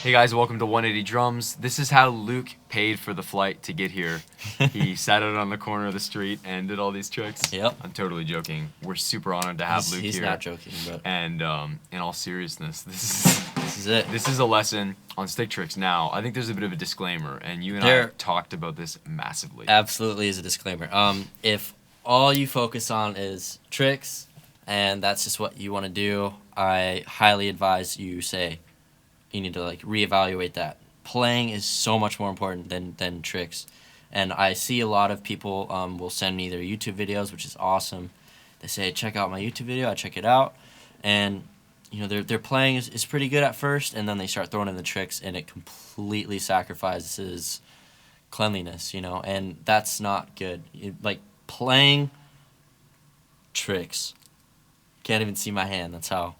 Hey guys, welcome to 180 Drums. This is how Luke paid for the flight to get here. He sat out on the corner of the street and did all these tricks. Yep. I'm totally joking. We're super honored to have Luke He's here. not joking, but And in all seriousness, this is it. This is a lesson on stick tricks. Now, I think there's a bit of a disclaimer, and you and I have talked about this massively. Absolutely is a disclaimer. If all you focus on is tricks and that's just what you want to do, I highly advise you need to reevaluate that. Playing is so much more important than tricks. And I see a lot of people will send me their YouTube videos, which is awesome. They say, check out my YouTube video. I check it out. And their playing is pretty good at first, and then they start throwing in the tricks, and it completely sacrifices cleanliness, and that's not good. Playing tricks. Can't even see my hand. That's how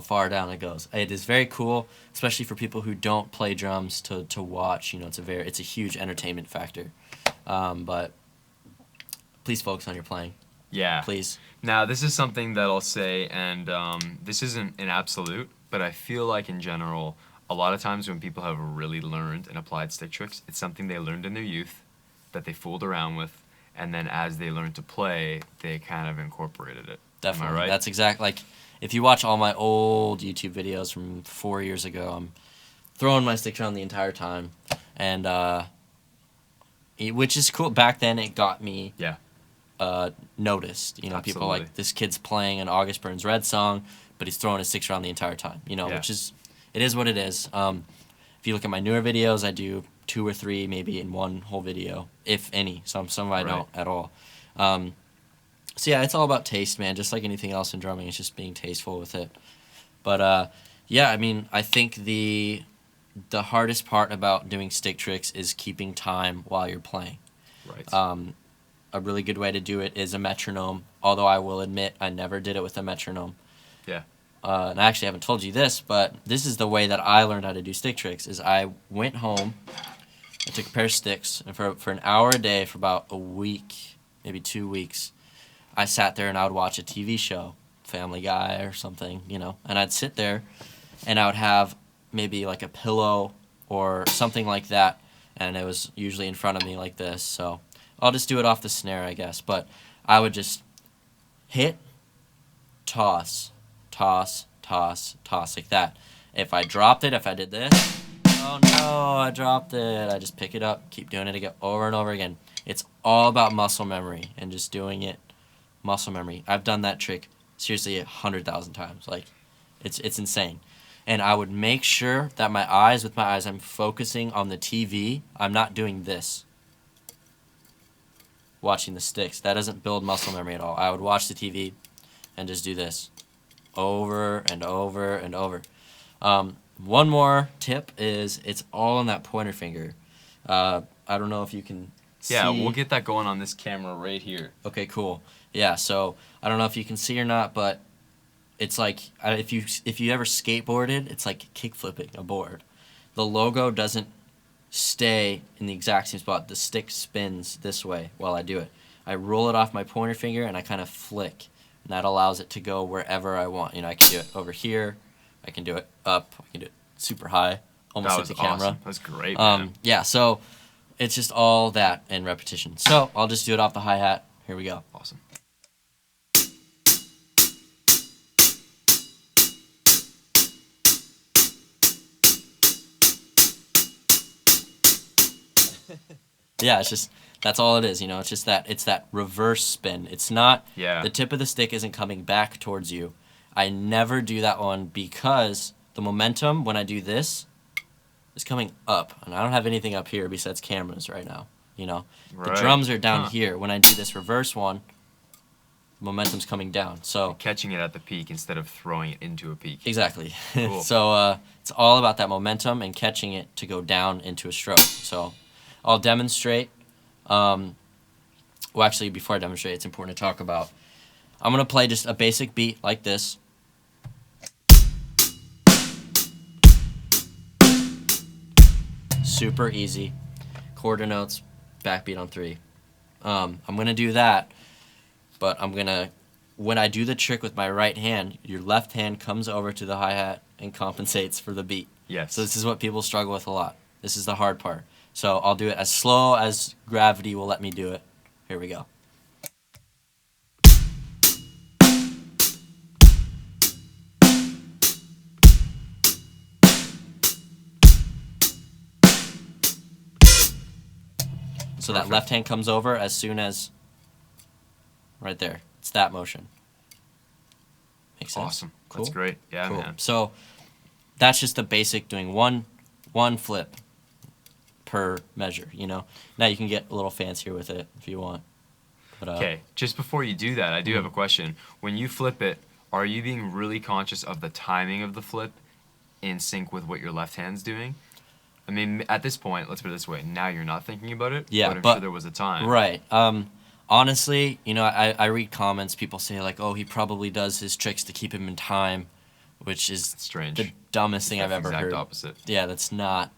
far down it goes. It is very cool, especially for people who don't play drums to watch. It's a huge entertainment factor. But please focus on your playing. Yeah. Please. Now, this is something that I'll say, and this isn't an absolute, but I feel like in general, a lot of times when people have really learned and applied stick tricks, it's something they learned in their youth that they fooled around with, and then as they learned to play, they kind of incorporated it. Definitely. Am I right? That's exactly if you watch all my old YouTube videos from 4 years ago, I'm throwing my sticks around the entire time, and which is cool. Back then, it got me noticed. Absolutely. People like, this kid's playing an August Burns Red song, but he's throwing his sticks around the entire time. Which it is what it is. If you look at my newer videos, I do 2 or 3 maybe in one whole video, if any. Some I don't at all. So yeah, it's all about taste, man. Just like anything else in drumming, it's just being tasteful with it. But I think the hardest part about doing stick tricks is keeping time while you're playing. Right. A really good way to do it is a metronome, although I will admit I never did it with a metronome. Yeah. And I actually haven't told you this, but this is the way that I learned how to do stick tricks. Is I went home, I took a pair of sticks, and for an hour a day for about a week, maybe 2 weeks, I sat there and I would watch a TV show, Family Guy or something, and I'd sit there and I would have maybe like a pillow or something like that, and it was usually in front of me like this, so I'll just do it off the snare, I guess, but I would just hit, toss, toss, toss, toss, like that. If I dropped it, if I did this, oh no, I dropped it, I just pick it up, keep doing it again, over and over again. It's all about muscle memory and just doing it. Muscle memory. I've done that trick seriously 100,000 times. It's insane. And I would make sure that with my eyes, I'm focusing on the TV. I'm not doing this. Watching the sticks. That doesn't build muscle memory at all. I would watch the TV and just do this over and over and over. One more tip is it's all on that pointer finger. I don't know if you can see. Yeah, we'll get that going on this camera right here. Okay, cool. Yeah, so I don't know if you can see or not, but it's like if you ever skateboarded, it's like kickflipping a board. The logo doesn't stay in the exact same spot. The stick spins this way while I do it. I roll it off my pointer finger and I kind of flick, and that allows it to go wherever I want. I can do it over here, I can do it up, I can do it super high, almost like the camera. Awesome. That's great, man. Yeah, so it's just all that and repetition. So I'll just do it off the hi-hat. Here we go. Awesome. Yeah, that's all it is, it's that reverse spin. It's not, the tip of the stick isn't coming back towards you. I never do that one because the momentum when I do this is coming up, and I don't have anything up here besides cameras right now, Right. The drums are down here. When I do this reverse one, momentum's coming down, so catching it at the peak instead of throwing it into a peak. Exactly. Cool. So it's all about that momentum and catching it to go down into a stroke. So I'll demonstrate. Actually, before I demonstrate, it's important to talk about. I'm going to play just a basic beat like this. Super easy. Quarter notes, backbeat on 3. I'm going to do that, but I'm going to when I do the trick with my right hand, your left hand comes over to the hi-hat and compensates for the beat. Yes. So this is what people struggle with a lot. This is the hard part. So I'll do it as slow as gravity will let me do it. Here we go. So that Perfect. left hand comes over as soon as, right there. It's that motion. Makes sense? Awesome. Cool. That's great. Yeah, Cool. man. So that's just the basic doing one flip per measure, you know. Now you can get a little fancier with it if you want. But, Okay, just before you do that, I do have a question. When you flip it, are you being really conscious of the timing of the flip in sync with what your left hand's doing? I mean, at this point, let's put it this way. Now you're not thinking about it, Yeah, but I'm but- sure there was a time. Right. Honestly, you know, I read comments. People say like, "Oh, he probably does his tricks to keep him in time," which is It's strange. the dumbest thing I've That's ever the exact heard. opposite. Yeah, that's not.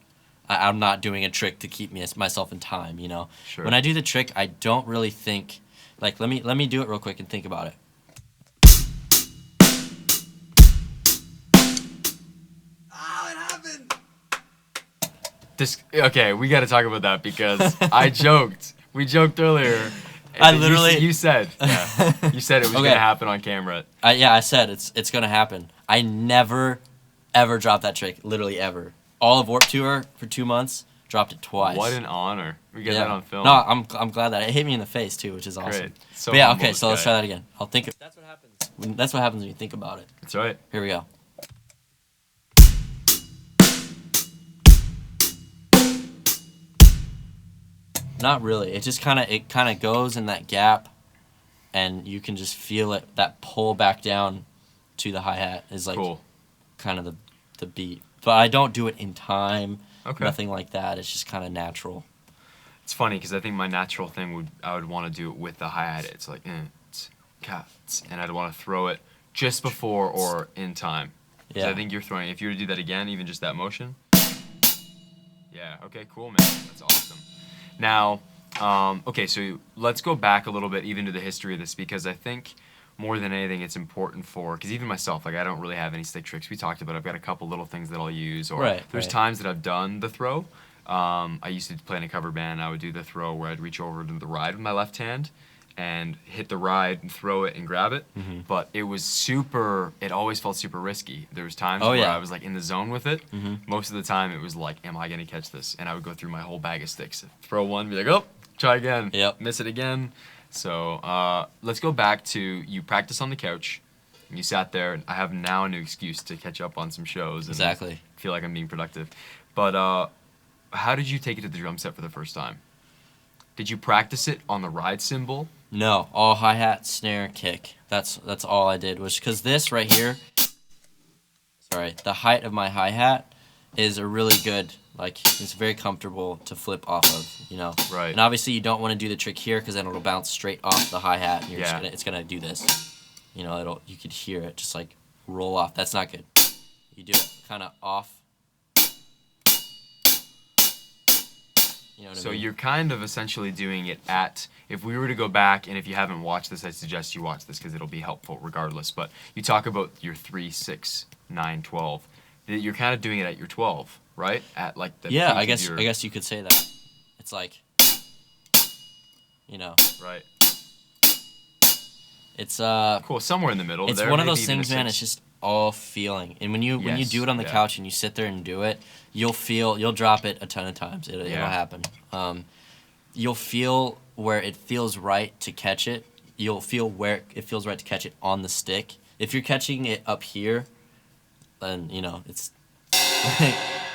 I'm not doing a trick to keep myself in time. You know. Sure. When I do the trick, I don't really think. Like, let me do it real quick and think about it. Okay, we got to talk about that because I joked. We joked earlier. I literally- You said it was Okay. going to happen on camera. I said it's gonna happen. I never, ever dropped that trick. Literally ever. All of Warped Tour for 2 months, dropped it twice. What an honor. We get that on film. No, I'm glad that it hit me in the face too, which is awesome. Great. So But yeah, humble, okay, this so let's guy. try that again. I'll think. That's what happens. That's what happens when you think about it. That's right. Here we go. Not really. It just kind of goes in that gap, and you can just feel it. That pull back down to the hi hat is like Cool. kind of the beat. But I don't do it in time. Okay. Nothing like that. It's just kind of natural. It's funny because I think my natural thing I would want to do it with the hi-hat. It's like, and I'd want to throw it just before or in time. So Yeah. I think you're throwing, if you were to do that again, even just that motion. Yeah, okay, cool, man. That's awesome. Now, okay, so let's go back a little bit even to the history of this because I think more than anything it's important because even myself, like I don't really have any stick tricks. We talked about I've got a couple little things that I'll use. Or Right, there's right. times that I've done the throw. I used to play in a cover band. I would do the throw where I'd reach over to the ride with my left hand and hit the ride and throw it and grab it. Mm-hmm. But it always felt super risky. There was times Oh, where yeah. I was like in the zone with it. Mm-hmm. Most of the time it was like, am I going to catch this? And I would go through my whole bag of sticks. Throw one, be like, oh, try again. Yep. Miss it again. So let's go back to you practice on the couch. And you sat there, and I have now a new excuse to catch up on some shows. And Exactly. feel like I'm being productive. But how did you take it to the drum set for the first time? Did you practice it on the ride cymbal? No, all hi hat, snare, kick. That's all I did. Was because this right here. Sorry, the height of my hi hat is a really good. Like it's very comfortable to flip off of, you know. Right. And obviously you don't want to do the trick here because then it'll bounce straight off the hi hat, and Yeah. it's gonna do this. You know, you could hear it just like roll off. That's not good. You do it kind of off. You know what I So mean? you're kind of essentially doing it if we were to go back, and if you haven't watched this, I suggest you watch this because it'll be helpful regardless. But you talk about your 3, 6, 9, 12. You're kind of doing it at your 12, right? At like the Yeah, peak I of guess your, I guess you could say that. It's like, you know, Right. it's Cool. Somewhere in the middle. it's there, one of maybe those even a things, man. 6. It's just all feeling. And when you Yes, do it on the yeah. couch and you sit there and do it, you'll drop it a ton of times. It'll Yeah. happen. You'll feel where it feels right to catch it. You'll feel where it feels right to catch it on the stick. If you're catching it up here, then you know it's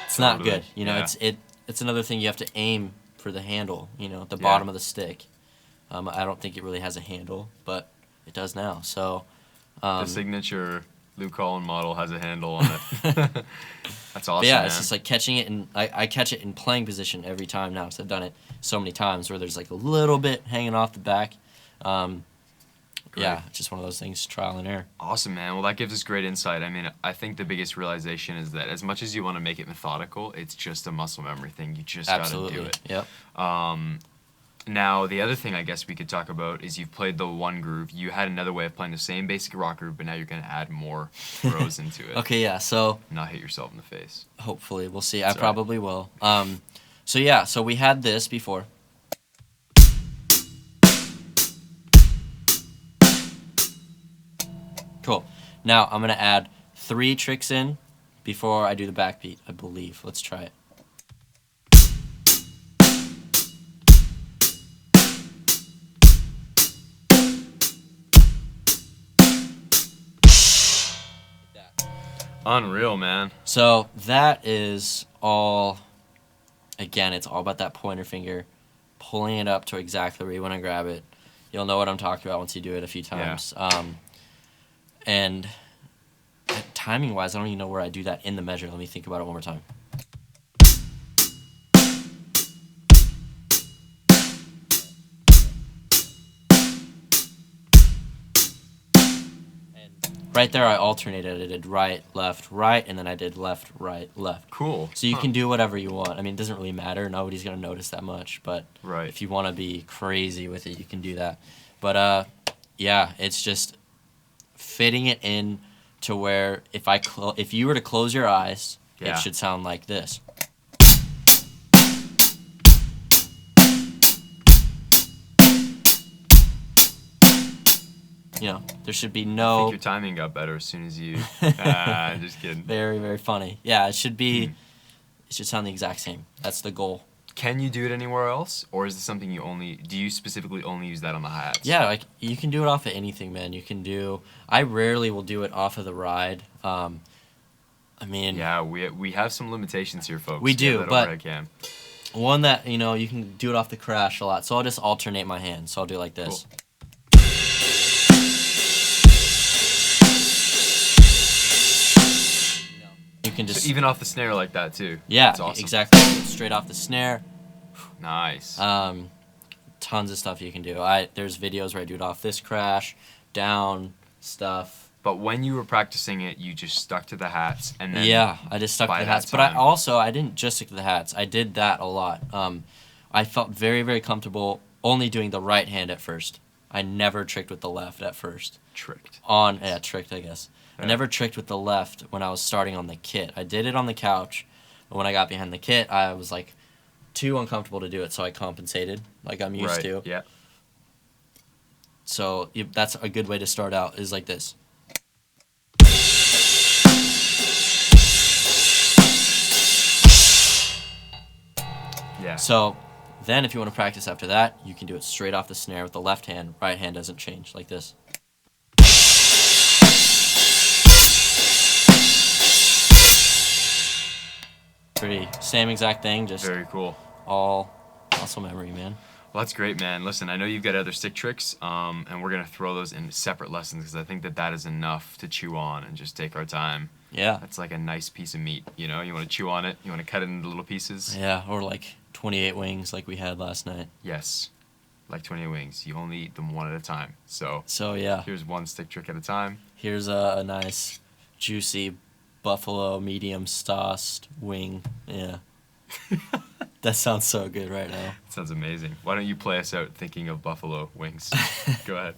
it's not Totally, good. You know, yeah. it's another thing you have to aim for the handle. You know, at the Yeah. bottom of the stick. I don't think it really has a handle, but it does now. So. The signature Luke Holland model has a handle on it. That's awesome. But yeah, man. it's just like catching it, and I catch it in playing position every time now because I've done it so many times where there's like a little bit hanging off the back. Yeah, it's just one of those things, trial and error. Awesome, man. Well, that gives us great insight. I mean, I think the biggest realization is that as much as you want to make it methodical, it's just a muscle memory thing. You just got to do Absolutely. it. Yep. Now, the other thing I guess we could talk about is you've played the one groove. You had another way of playing the same basic rock groove, but now you're going to add more throws into it. Okay, yeah. So Not hit yourself in the face. hopefully, we'll see. That's I probably will. So yeah. So we had this before. Cool. Now I'm gonna add 3 tricks in before I do the backbeat, I believe. Let's try it. Unreal, man. So that is all. Again, it's all about that pointer finger, pulling it up to exactly where you want to grab it. You'll know what I'm talking about once you do it a few times. And timing-wise, I don't even know where I do that in the measure. Let me think about it one more time. Right there, I alternated. I did right, right, and then I did left, right, left. Cool. So you can do whatever you want. I mean, it doesn't really matter. Nobody's going to notice that much. But Right. if you want to be crazy with it, you can do that. But, yeah, it's just fitting it in to where if you were to close your eyes, Yeah. it should sound like this. You know, there should be I no... think your timing got better as soon as you... just kidding. Very, very funny. Yeah, it should be... It should sound the exact same. That's the goal. Can you do it anywhere else? Or is this something do you specifically only use that on the hi-hats? Yeah, like, you can do it off of anything, man. You can do... I rarely will do it off of the ride. I mean... Yeah, we have some limitations here, folks. We do, that but- overhead cam. One that, you know, you can do it off the crash a lot. So I'll just alternate my hands. So I'll do like this. Cool. You can just... So even off the snare like that, too. yeah, That's awesome. exactly. Straight off the snare. Nice. Tons of stuff you can do. There's videos where I do it off this crash, down, stuff. But when you were practicing it, you just stuck to the hats, and then Yeah, I just stuck to by the that hats. But I time- didn't just stick to the hats. I did that a lot. I felt very, very comfortable only doing the right hand at first. I never tricked with the left at first. tricked. Tricked, I guess. I Yeah. never tricked with the left when I was starting on the kit. I did it on the couch, but when I got behind the kit, I was like too uncomfortable to do it, so I compensated like I'm used Right. to. Yeah. So that's a good way to start out, is like this. Yeah. So then if you want to practice after that, you can do it straight off the snare with the left hand. Right hand doesn't change, like this. Pretty same exact thing, just Very cool. all muscle memory, man. Well, that's great, man. Listen, I know you've got other stick tricks, and we're gonna throw those in separate lessons because I think that is enough to chew on and just take our time. Yeah. That's like a nice piece of meat, you know. You want to chew on it. You want to cut it into little pieces. Yeah, or like 28 wings like we had last night. Yes, like 20 wings. You only eat them one at a time. So So yeah, here's one stick trick at a time. here's a nice, juicy buffalo medium sauced wing. Yeah. That sounds so good right now. Sounds amazing. Why don't you play us out thinking of buffalo wings? Go ahead.